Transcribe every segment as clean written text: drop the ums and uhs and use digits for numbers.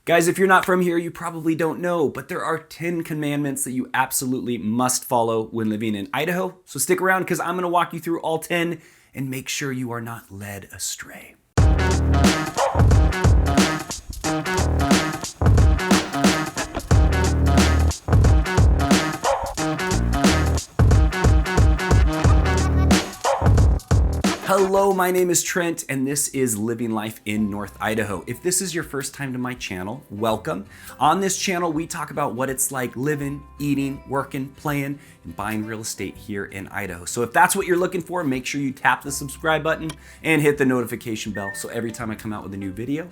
Guys, if you're not from here, you probably don't know, but there are 10 commandments that you absolutely must follow when living in Idaho. So stick around because I'm going to walk you through all 10 and make sure you are not led astray. Hello, my name is Trent, and this is Living Life in North Idaho. If this is your first time to my channel, welcome. On this channel, we talk about what it's like living, eating, working, playing, and buying real estate here in Idaho. So if that's what you're looking for, make sure you tap the subscribe button and hit the notification bell so every time I come out with a new video,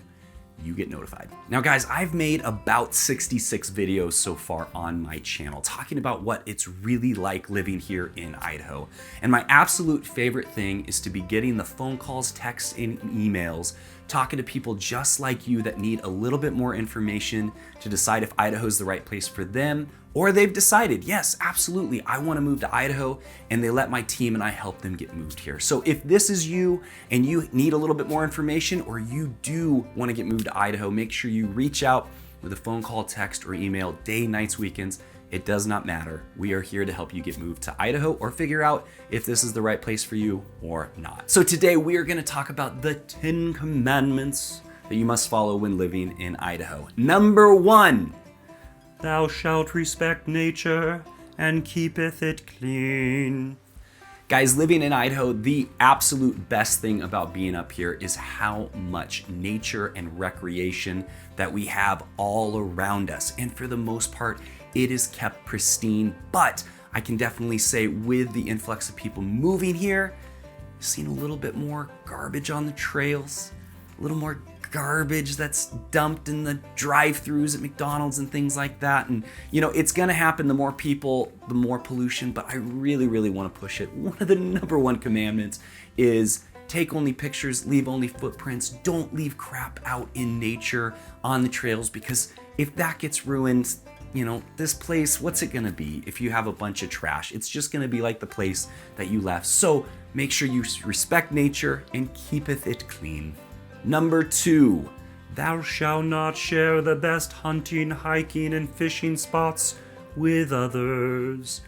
you get notified. Now guys, I've made about 66 videos so far on my channel talking about what it's really like living here in Idaho. And my absolute favorite thing is to be getting the phone calls, texts, and emails talking to people just like you that need a little bit more information to decide if Idaho is the right place for them, or they've decided, yes, absolutely, I want to move to Idaho, and they let my team and I help them get moved here. So if this is you and you need a little bit more information, or you do want to get moved to Idaho, make sure you reach out with a phone call, text, or email, day, nights, weekends. It does not matter. We are here to help you get moved to Idaho or figure out if this is the right place for you or not. So today we are going to talk about the 10 commandments that you must follow when living in Idaho. Number 1, thou shalt respect nature and keepeth it clean. Guys, living in Idaho, the absolute best thing about being up here is how much nature and recreation that we have all around us. And for the most part, it is kept pristine, but I can definitely say with the influx of people moving here, I've seen a little bit more garbage on the trails, a little more garbage that's dumped in the drive-thrus at McDonald's and things like that. And you know, it's gonna happen. The more people, the more pollution, but I really want to push it. One of the number 1 commandments is take only pictures, leave only footprints. Don't leave crap out in nature on the trails, because if that gets ruined, you know, this place, what's it gonna be if you have a bunch of trash? It's just gonna be like the place that you left. So make sure you respect nature and keepeth it clean. Number 2, thou shalt not share the best hunting, hiking, and fishing spots with others.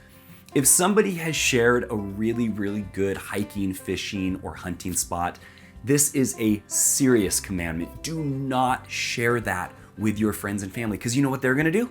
If somebody has shared a really good hiking, fishing, or hunting spot, this is a serious commandment. Do not share that with your friends and family, because you know what they're gonna do?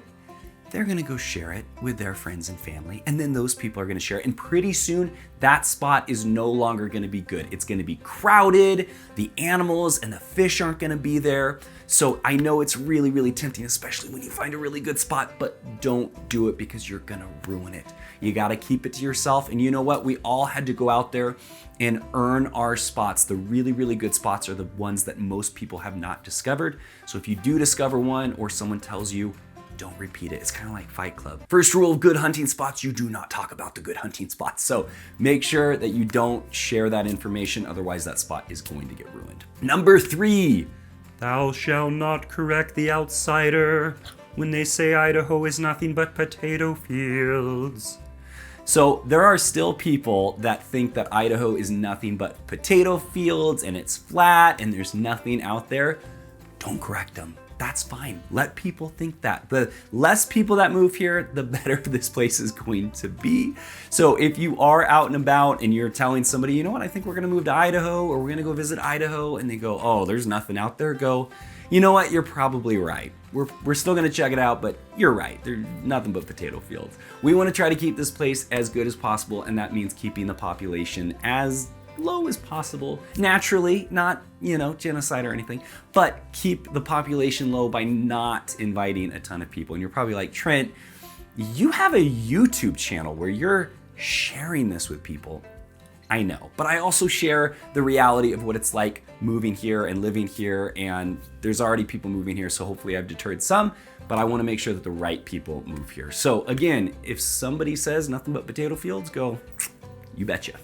They're gonna go share it with their friends and family, and then those people are gonna share it, and pretty soon that spot is no longer gonna be good. It's gonna be crowded, the animals and the fish aren't gonna be there. So I know it's really tempting, especially when you find a really good spot, but don't do it because you're gonna ruin it. You gotta keep it to yourself, and you know what? We all had to go out there and earn our spots. The really good spots are the ones that most people have not discovered. So if you do discover one, or someone tells you, don't repeat it. It's kind of like Fight Club. First rule of good hunting spots, you do not talk about the good hunting spots. So make sure that you don't share that information, otherwise that spot is going to get ruined. Number 3, thou shalt not correct the outsider when they say Idaho is nothing but potato fields. So there are still people that think that Idaho is nothing but potato fields and it's flat and there's nothing out there. Don't correct them. That's fine. Let people think that. The less people that move here, the better this place is going to be. So if you are out and about and you're telling somebody, you know what, I think we're gonna move to Idaho, or we're gonna go visit Idaho, and they go, oh, there's nothing out there, go, you know what, you're probably right. We're still gonna check it out, but you're right. There's nothing but potato fields. We wanna try to keep this place as good as possible, and that means keeping the population as low as possible, naturally, not, you know, genocide or anything, but keep the population low by not inviting a ton of people. And you're probably like, Trent, you have a YouTube channel where you're sharing this with people. I know, but I also share the reality of what it's like moving here and living here, and there's already people moving here, so hopefully I've deterred some, but I want to make sure that the right people move here. So again, if somebody says nothing but potato fields, go, you betcha.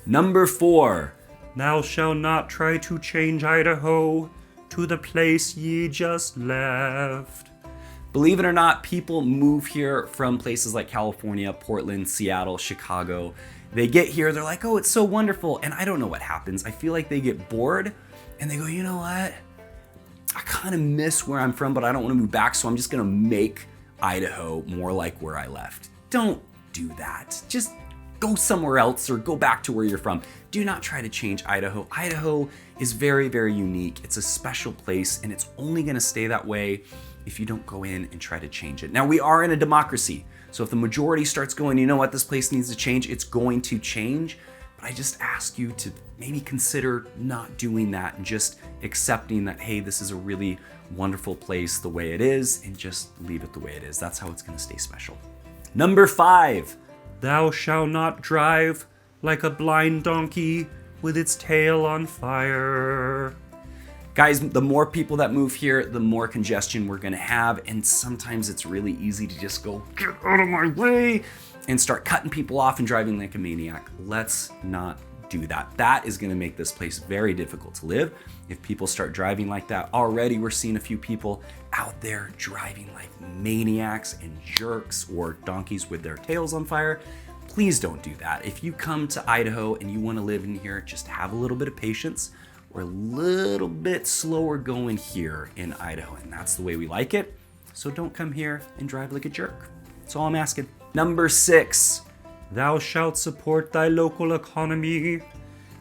Number 4, thou shalt not try to change Idaho to the place ye just left. Believe it or not, people move here from places like California, Portland, Seattle, Chicago. They get here, they're like, oh, it's so wonderful. And I don't know what happens. I feel like they get bored and they go, you know what? I kind of miss where I'm from, but I don't want to move back, so I'm just going to make Idaho more like where I left. Don't do that. Just go somewhere else or go back to where you're from. Do not try to change Idaho. Idaho is very, very unique. It's a special place, and it's only going to stay that way if you don't go in and try to change it. Now, we are in a democracy, so if the majority starts going, you know what, this place needs to change, it's going to change. But I just ask you to maybe consider not doing that and just accepting that, hey, this is a really wonderful place the way it is, and just leave it the way it is. That's how it's going to stay special. Number 5, thou shalt not drive like a blind donkey with its tail on fire. Guys, the more people that move here, the more congestion we're gonna have, and sometimes it's really easy to just go, get out of my way, and start cutting people off and driving like a maniac. Let's not do that. That is gonna make this place very difficult to live if people start driving like that. Already we're seeing a few people out there driving like maniacs and jerks, or donkeys with their tails on fire. Please don't do that. If you come to Idaho and you want to live in here, just have a little bit of patience. We're a little bit slower going here in Idaho, and that's the way we like it. So don't come here and drive like a jerk. That's all I'm asking. Number 6, thou shalt support thy local economy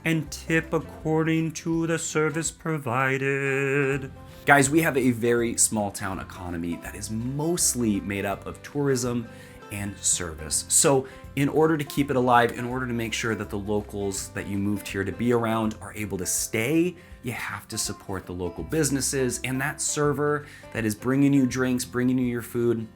and tip according to the service provided. Guys, we have a very small town economy that is mostly made up of tourism and service. So in order to keep it alive, in order to make sure that the locals that you moved here to be around are able to stay, you have to support the local businesses. And that server that is bringing you drinks, bringing you your food,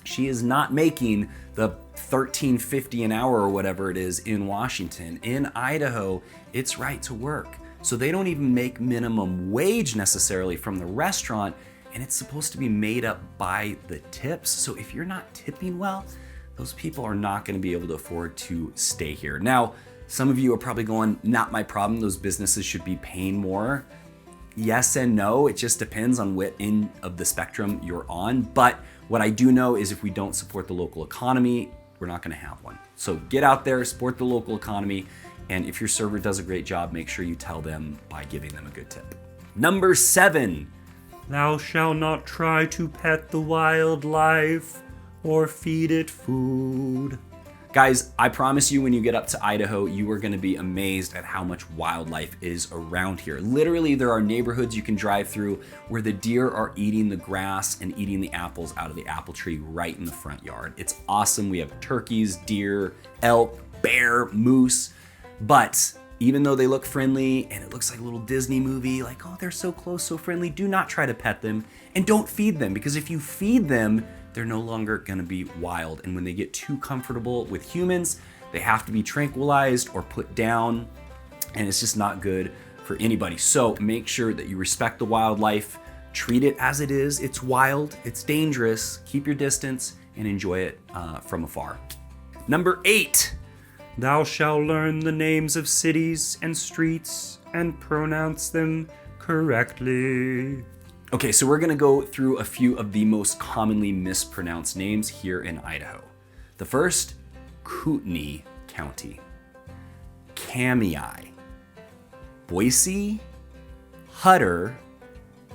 she is not making the $13.50 an hour or whatever it is in Washington. In Idaho, it's right to work. So they don't even make minimum wage necessarily from the restaurant, and it's supposed to be made up by the tips. So if you're not tipping well, those people are not going to be able to afford to stay here. Now, some of you are probably going, not my problem, those businesses should be paying more. Yes and no, it just depends on what end of the spectrum you're on. But what I do know is if we don't support the local economy, we're not going to have one. So get out there, support the local economy, and if your server does a great job, make sure you tell them by giving them a good tip. Number 7, thou shalt not try to pet the wildlife or feed it food. Guys, I promise you, when you get up to Idaho, you are going to be amazed at how much wildlife is around here. Literally, there are neighborhoods you can drive through where the deer are eating the grass and eating the apples out of the apple tree right in the front yard. It's awesome. We have turkeys, deer, elk, bear, moose. But even though they look friendly and it looks like a little Disney movie, like, oh, they're so close, so friendly, do not try to pet them, and don't feed them, because if you feed them, they're no longer gonna be wild. And when they get too comfortable with humans, they have to be tranquilized or put down, and it's just not good for anybody. So make sure that you respect the wildlife, treat it as it is. It's wild, it's dangerous, keep your distance, and enjoy it from afar. Number 8, thou shalt learn the names of cities and streets and pronounce them correctly. Okay, so we're gonna go through a few of the most commonly mispronounced names here in Idaho. The first, Kootenai County, Kamei, Boise, Hutter,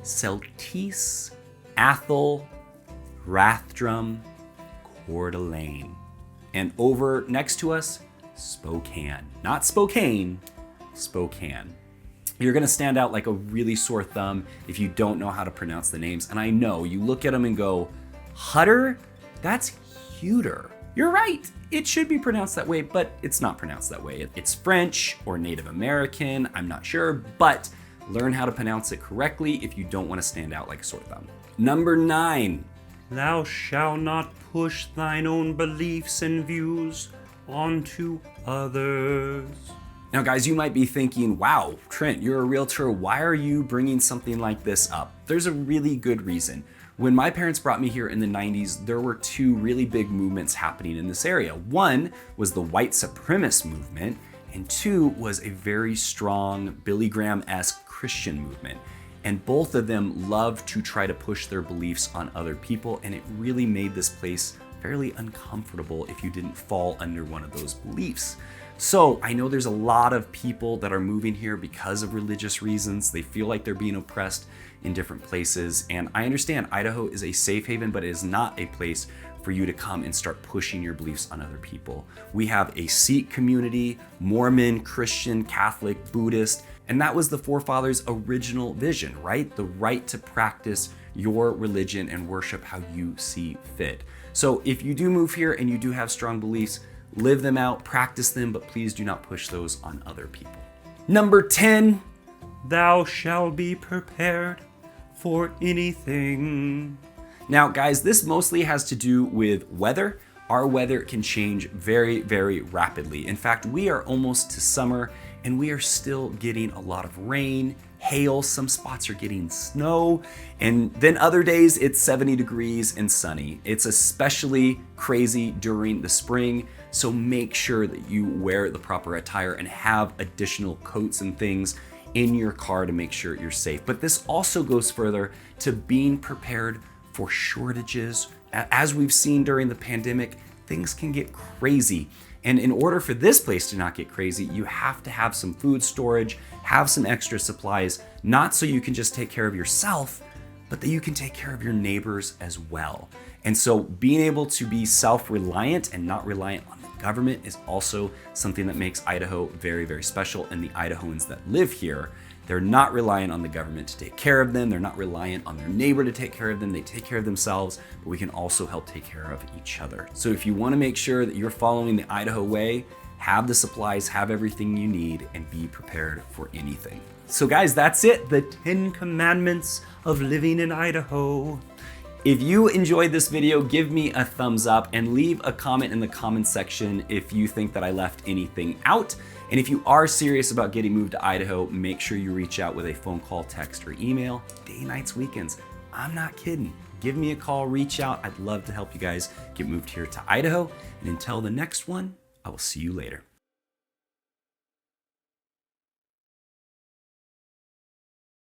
Celtice, Athol, Rathdrum, Coeur d'Alene. And over next to us, Spokane. Not Spokane, Spokane. You're gonna stand out like a really sore thumb if you don't know how to pronounce the names. And I know, you look at them and go, Hutter? That's Huter. You're right, it should be pronounced that way, but it's not pronounced that way. It's French or Native American, I'm not sure, but learn how to pronounce it correctly if you don't wanna stand out like a sore thumb. Number 9, thou shalt not push thine own beliefs and views onto others. Now guys, you might be thinking, wow, Trent, you're a realtor. Why are you bringing something like this up? There's a really good reason. When my parents brought me here in the 90s, there were 2 really big movements happening in this area. One was the white supremacist movement, and 2 was a very strong Billy Graham-esque Christian movement. And both of them loved to try to push their beliefs on other people, and it really made this place fairly uncomfortable if you didn't fall under one of those beliefs. So I know there's a lot of people that are moving here because of religious reasons. They feel like they're being oppressed in different places. And I understand Idaho is a safe haven, but it is not a place for you to come and start pushing your beliefs on other people. We have a Sikh community, Mormon, Christian, Catholic, Buddhist, and that was the forefathers' original vision, right? The right to practice your religion and worship how you see fit. So if you do move here and you do have strong beliefs, live them out, practice them, but please do not push those on other people. Number 10, thou shalt be prepared for anything. Now, guys, this mostly has to do with weather. Our weather can change very, very rapidly. In fact, we are almost to summer and we are still getting a lot of rain, hail, some spots are getting snow, and then other days it's 70 degrees and sunny. It's especially crazy during the spring, so make sure that you wear the proper attire and have additional coats and things in your car to make sure you're safe. But this also goes further to being prepared for shortages. As we've seen during the pandemic, things can get crazy. And in order for this place to not get crazy, you have to have some food storage, have some extra supplies, not so you can just take care of yourself, but that you can take care of your neighbors as well. And so being able to be self-reliant and not reliant on the government is also something that makes Idaho very, very special. And the Idahoans that live here, they're not reliant on the government to take care of them. They're not reliant on their neighbor to take care of them. They take care of themselves, but we can also help take care of each other. So if you want to make sure that you're following the Idaho way, have the supplies, have everything you need, and be prepared for anything. So guys, that's it. The 10 commandments of living in Idaho. If you enjoyed this video, give me a thumbs up and leave a comment in the comment section if you think that I left anything out. And if you are serious about getting moved to Idaho, make sure you reach out with a phone call, text, or email, day, nights, weekends. I'm not kidding. Give me a call, reach out. I'd love to help you guys get moved here to Idaho. And until the next one, I will see you later.